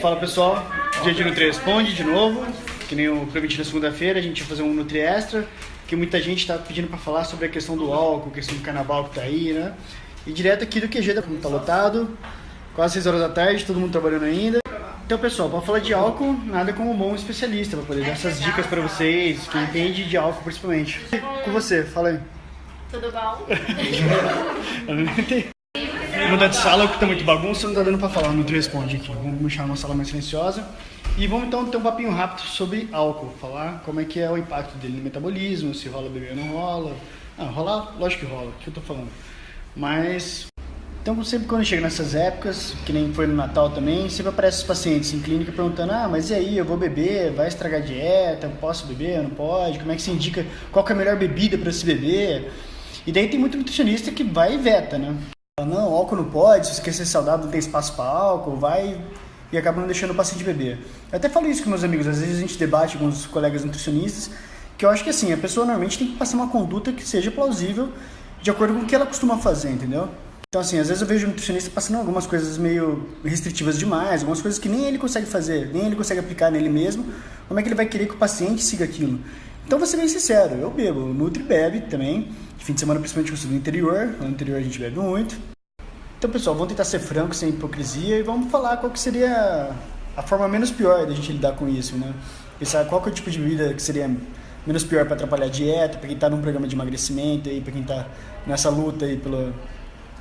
Fala pessoal, dia de Nutri Responde de novo, que nem eu prometi na segunda-feira, a gente vai fazer um Nutri Extra, que muita gente está pedindo para falar sobre a questão do álcool, questão do carnaval que tá aí, né? E direto aqui do QG, tá lotado, quase 6 horas da tarde, todo mundo trabalhando ainda. Então pessoal, para falar de álcool, nada como um bom especialista, para poder dar essas dicas para vocês, que entende de álcool principalmente. Com você, fala aí. Tudo bom? Mudar de sala, que tá muito bagunça, não tá dando pra falar no Nutri Responde aqui. Vamos deixar uma sala mais silenciosa. E vamos então ter um papinho rápido sobre álcool. Falar como é que é o impacto dele no metabolismo, se rola beber ou não rola. Ah, rolar, lógico que rola, o que eu tô falando. Mas, então sempre quando chega nessas épocas, que nem foi no Natal também, sempre aparecem os pacientes em clínica perguntando: ah, mas e aí, eu vou beber, vai estragar a dieta, posso beber, não pode? Como é que se indica qual que é a melhor bebida para se beber? E daí tem muito nutricionista que vai e veta, né? Não, álcool não pode, se você quer ser saudável não tem espaço para álcool, vai e acaba não deixando o paciente beber. Eu até falo isso com meus amigos, às vezes a gente debate com os colegas nutricionistas, que eu acho que assim, a pessoa normalmente tem que passar uma conduta que seja plausível de acordo com o que ela costuma fazer, entendeu? Então assim, às vezes eu vejo o nutricionista passando algumas coisas meio restritivas demais, algumas coisas que nem ele consegue fazer, nem ele consegue aplicar nele mesmo, como é que ele vai querer que o paciente siga aquilo? Então vou ser bem sincero, eu bebo, o Nutri bebe também, de fim de semana principalmente eu estudo no interior, no interior a gente bebe muito. Então pessoal, vamos tentar ser francos, sem hipocrisia, e vamos falar qual que seria a forma menos pior da gente lidar com isso, né? Pensar qual que é o tipo de bebida que seria menos pior para atrapalhar a dieta, para quem está num programa de emagrecimento, para quem está nessa luta aí pela...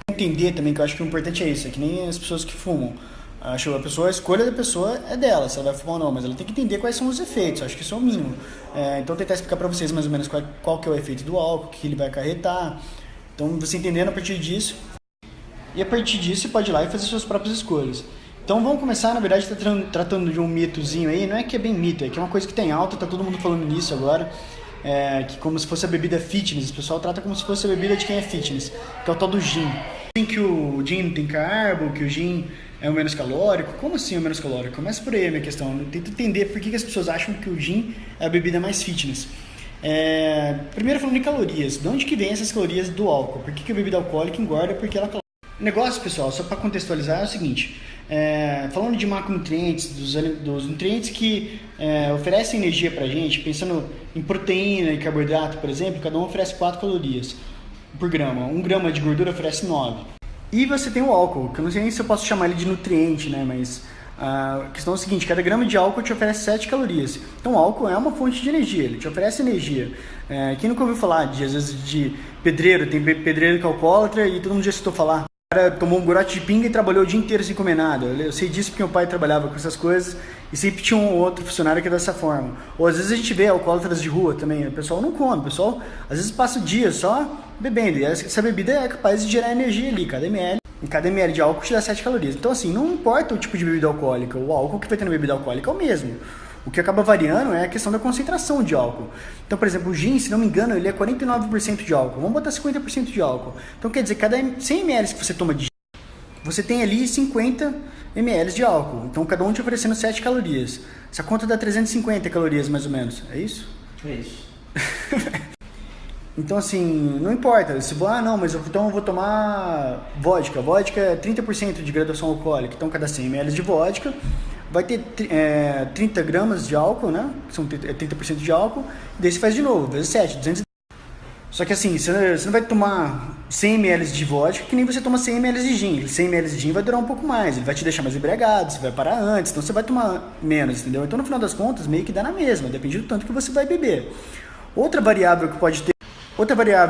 Entender também, que eu acho que o importante é isso, é que nem as pessoas que fumam. Acho a escolha da pessoa é dela, se ela vai fumar ou não, mas ela tem que entender quais são os efeitos, acho que isso é o mínimo. Então tentar explicar para vocês mais ou menos qual que é o efeito do álcool, o que ele vai acarretar. Então você entendendo a partir disso, e a partir disso você pode ir lá e fazer suas próprias escolhas. Então vamos começar, na verdade, tratando de um mitozinho aí, não é que é bem mito, é que é uma coisa que tem alta, tá todo mundo falando nisso agora, que como se fosse a bebida fitness, o pessoal trata como se fosse a bebida de quem é fitness, que é o tal do gin. Que o gin não tem carbo, que o gin é o menos calórico. Como assim é o menos calórico? Começa por aí a minha questão. Eu tento entender por que as pessoas acham que o gin é a bebida mais fitness. Primeiro falando de calorias. De onde que vem essas calorias do álcool? Por que a bebida alcoólica engorda? Porque ela... O negócio, pessoal, só para contextualizar, é o seguinte. Falando de macronutrientes, dos nutrientes que oferecem energia pra gente, pensando em proteína e carboidrato, por exemplo, cada um oferece 4 calorias por grama. 1 grama de gordura oferece 9. E você tem o álcool, que eu não sei nem se eu posso chamar ele de nutriente, né? Mas a questão é o seguinte: cada grama de álcool te oferece 7 calorias. Então o álcool é uma fonte de energia, ele te oferece energia. Quem nunca ouviu falar, às vezes, de pedreiro? Tem pedreiro que é alcoólatra e todo mundo já escutou falar. O cara tomou um gorote de pinga e trabalhou o dia inteiro sem comer nada. Eu sei disso porque meu pai trabalhava com essas coisas e sempre tinha um outro funcionário que é dessa forma. Ou às vezes a gente vê alcoólatras de rua também, o pessoal não come, o pessoal às vezes passa o dia só bebendo, e essa bebida é capaz de gerar energia ali, cada ml de álcool te dá 7 calorias. Então assim, não importa o tipo de bebida alcoólica, o álcool que vai ter na bebida alcoólica é o mesmo. O que acaba variando é a questão da concentração de álcool. Então, por exemplo, o gin, se não me engano, ele é 49% de álcool. Vamos botar 50% de álcool. Então, quer dizer, cada 100 ml que você toma de gin, você tem ali 50 ml de álcool. Então, cada um te oferecendo 7 calorias. Essa conta dá 350 calorias, mais ou menos. É isso? É isso. Então, assim, não importa. Se não, mas então eu vou tomar vodka. Vodka é 30% de graduação alcoólica. Então, cada 100 ml de vodka vai ter 30 gramas de álcool, né? Que são 30% de álcool. Daí você faz de novo, vezes 7, 200. Só que assim, você não vai tomar 100 ml de vodka que nem você toma 100 ml de gin. 100 ml de gin vai durar um pouco mais, ele vai te deixar mais embriagado, você vai parar antes, então você vai tomar menos, entendeu? Então no final das contas, meio que dá na mesma, depende do tanto que você vai beber. Outra variável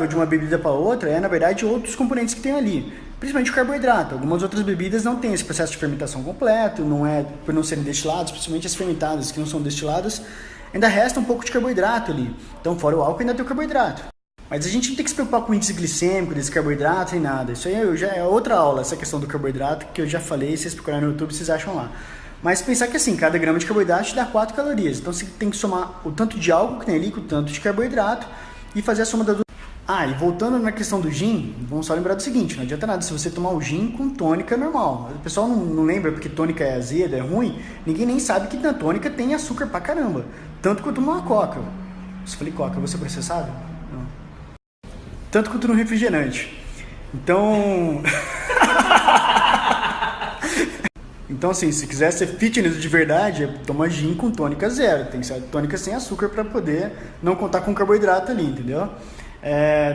de uma bebida para outra é, na verdade, outros componentes que tem ali. Principalmente o carboidrato. Algumas outras bebidas não têm esse processo de fermentação completo, não é por não serem destilados, principalmente as fermentadas que não são destiladas, ainda resta um pouco de carboidrato ali. Então, fora o álcool, ainda tem o carboidrato. Mas a gente não tem que se preocupar com o índice glicêmico desse carboidrato nem nada. Isso aí já é outra aula, essa questão do carboidrato, que eu já falei, se vocês procurarem no YouTube, vocês acham lá. Mas pensar que assim, cada grama de carboidrato te dá 4 calorias. Então você tem que somar o tanto de álcool que tem ali com o tanto de carboidrato e fazer a soma das duas. E voltando na questão do gin, vamos só lembrar do seguinte: não adianta nada se você tomar o gin com tônica normal. O pessoal não lembra porque tônica é azeda, é ruim. Ninguém nem sabe que na tônica tem açúcar pra caramba. Tanto quanto numa coca. Se eu falei coca, você processado? Não. Tanto quanto no refrigerante. Então Então, assim, se quiser ser fitness de verdade, toma gin com tônica zero. Tem que ser tônica sem açúcar para poder não contar com carboidrato ali, entendeu?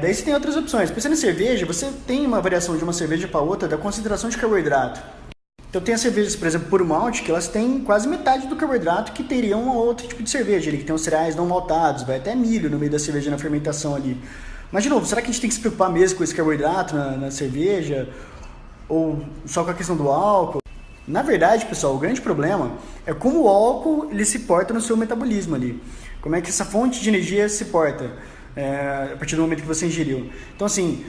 Daí você tem outras opções. Pensando em cerveja, você tem uma variação de uma cerveja para outra da concentração de carboidrato. Então tem as cervejas, por exemplo, puro malte, que elas têm quase metade do carboidrato que teria um outro tipo de cerveja ali, que tem os cereais não maltados, vai até milho no meio da cerveja na fermentação ali. Mas, de novo, será que a gente tem que se preocupar mesmo com esse carboidrato na cerveja? Ou só com a questão do álcool? Na verdade, pessoal, o grande problema é como o álcool ele se porta no seu metabolismo ali. Como é que essa fonte de energia se porta a partir do momento que você ingeriu. Então, assim,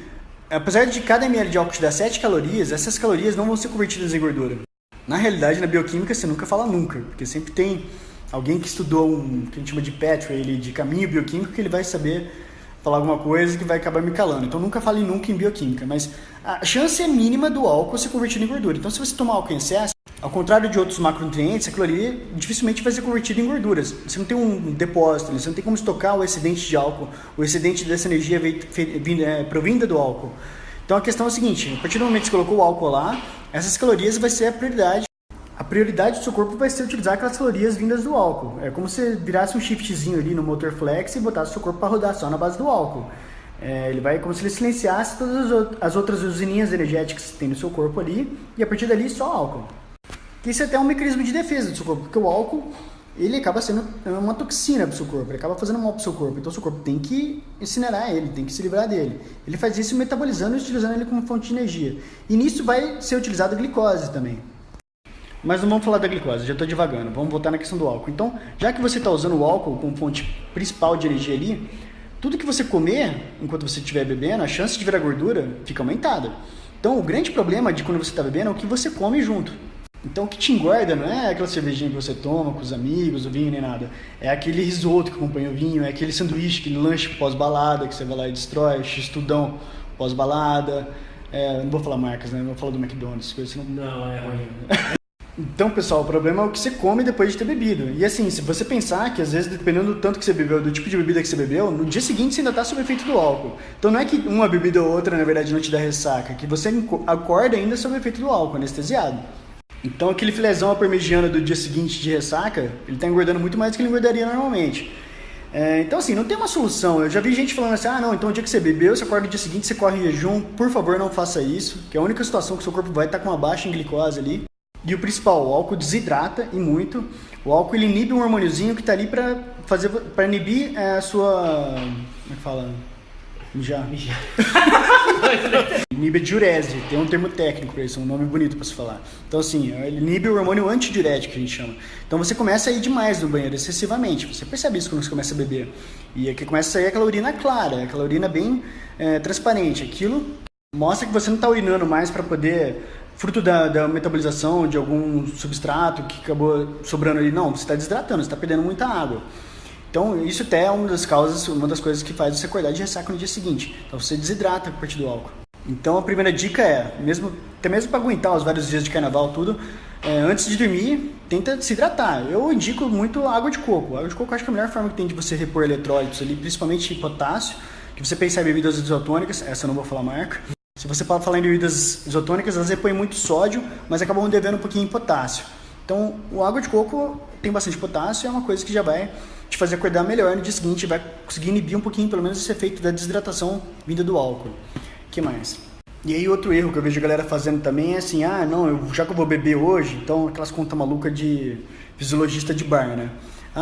apesar de cada ml de álcool te dar 7 calorias, essas calorias não vão ser convertidas em gordura. Na realidade, na bioquímica, você nunca fala nunca, porque sempre tem alguém que estudou que a gente chama de pathway, de caminho bioquímico, que ele vai saber falar alguma coisa que vai acabar me calando. Então, nunca fale nunca em bioquímica, mas a chance é mínima do álcool ser convertido em gordura. Então, se você tomar álcool em excesso, ao contrário de outros macronutrientes, a caloria dificilmente vai ser convertida em gorduras. Você não tem um depósito, você não tem como estocar o excedente de álcool, o excedente dessa energia provinda do álcool. Então a questão é a seguinte, a partir do momento que você colocou o álcool lá, essas calorias vai ser a prioridade. A prioridade do seu corpo vai ser utilizar aquelas calorias vindas do álcool. É como se virasse um shiftzinho ali no motor flex e botasse o seu corpo para rodar só na base do álcool. Ele vai como se ele silenciasse todas as outras usininhas energéticas que tem no seu corpo ali, e a partir dali só álcool. Isso é até um mecanismo de defesa do seu corpo, porque o álcool ele acaba sendo uma toxina para o seu corpo, ele acaba fazendo mal para o seu corpo, então o seu corpo tem que incinerar ele, tem que se livrar dele. Ele faz isso metabolizando e utilizando ele como fonte de energia. E nisso vai ser utilizada a glicose também. Mas não vamos falar da glicose, já estou divagando, vamos voltar na questão do álcool. Então, já que você está usando o álcool como fonte principal de energia ali, tudo que você comer enquanto você estiver bebendo, a chance de virar gordura fica aumentada. Então, o grande problema de quando você está bebendo é o que você come junto. Então o que te engorda não é aquela cervejinha que você toma com os amigos, o vinho nem nada. É aquele risoto que acompanha o vinho, é aquele sanduíche, aquele lanche pós-balada que você vai lá e destrói, x-tudão pós-balada. Não vou falar marcas, né? Não vou falar do McDonald's. Não, é ruim. Então, pessoal, o problema é o que você come depois de ter bebido. E assim, se você pensar que às vezes, dependendo do tanto que você bebeu, do tipo de bebida que você bebeu, no dia seguinte você ainda está sob efeito do álcool. Então não é que uma bebida ou outra, na verdade, não te dá ressaca, é que você acorda ainda sob efeito do álcool, anestesiado. Então aquele filézão à parmegiana do dia seguinte de ressaca, ele está engordando muito mais do que ele engordaria normalmente. Então assim, não tem uma solução. Eu já vi gente falando assim, não, então o dia que você bebeu, você acorda no dia seguinte, você corre em jejum, por favor não faça isso, que é a única situação que o seu corpo vai estar com uma baixa em glicose ali. E o principal, o álcool desidrata e muito. O álcool ele inibe um hormôniozinho que está ali para inibir a sua... Como é que fala? Mijar. Inibe a diurese, tem um termo técnico para isso, um nome bonito para se falar. Então assim, ele inibe o hormônio antidiurético que a gente chama. Então você começa a ir demais no banheiro, excessivamente. Você percebe isso quando você começa a beber. E aqui começa a sair aquela urina clara, aquela urina bem transparente. Aquilo mostra que você não está urinando mais para poder... fruto da metabolização de algum substrato que acabou sobrando ali. Não, você está desidratando, você está perdendo muita água. Então, isso até é uma das causas, uma das coisas que faz você acordar de ressaca no dia seguinte. Então, você desidrata a partir do álcool. Então, a primeira dica é, até mesmo para aguentar os vários dias de carnaval, tudo, antes de dormir, tenta se hidratar. Eu indico muito água de coco. A água de coco eu acho que é a melhor forma que tem de você repor eletrólitos ali, principalmente potássio, que você pensar em bebidas isotônicas, essa eu não vou falar marca. Se você falar em bebidas isotônicas, elas repõem muito sódio, mas acabam devendo um pouquinho em potássio. Então, a água de coco tem bastante potássio, é uma coisa que já vai te fazer acordar melhor no dia seguinte, vai conseguir inibir um pouquinho, pelo menos, esse efeito da desidratação vinda do álcool. O que mais? E aí, outro erro que eu vejo a galera fazendo também é assim, já que eu vou beber hoje, então aquelas contas malucas de fisiologista de bar, né?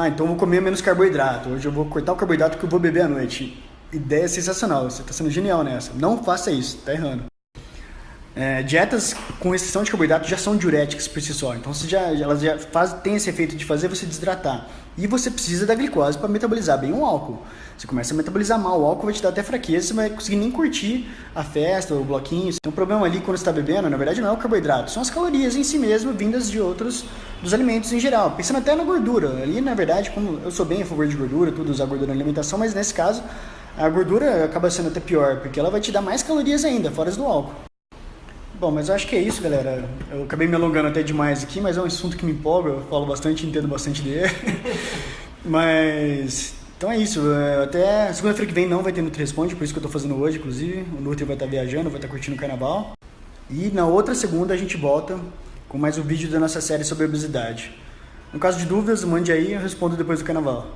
Então eu vou comer menos carboidrato, hoje eu vou cortar o carboidrato que eu vou beber à noite. Ideia sensacional, você está sendo genial nessa. Não faça isso, tá errando. Dietas com exceção de carboidrato já são diuréticas por si só. Então elas já têm esse efeito de fazer você desidratar. E você precisa da glicose para metabolizar bem o álcool. Você começa a metabolizar mal o álcool, vai te dar até fraqueza, você não vai conseguir nem curtir a festa, o bloquinho. Então o problema ali quando você está bebendo, na verdade não é o carboidrato, são as calorias em si mesmo, vindas de dos alimentos em geral. Pensando até na gordura. Ali, na verdade, como eu sou bem a favor de gordura, tudo usar gordura na alimentação, mas nesse caso, a gordura acaba sendo até pior, porque ela vai te dar mais calorias ainda, fora as do álcool. Bom, mas eu acho que é isso, galera. Eu acabei me alongando até demais aqui, mas é um assunto que me empolga, eu falo bastante, entendo bastante dele. Mas, então é isso. Até segunda-feira que vem não vai ter Nutri Responde, por isso que eu tô fazendo hoje, inclusive. O Nutri vai estar viajando, vai estar curtindo o carnaval. E na outra segunda a gente volta com mais um vídeo da nossa série sobre obesidade. No caso de dúvidas, mande aí, eu respondo depois do carnaval.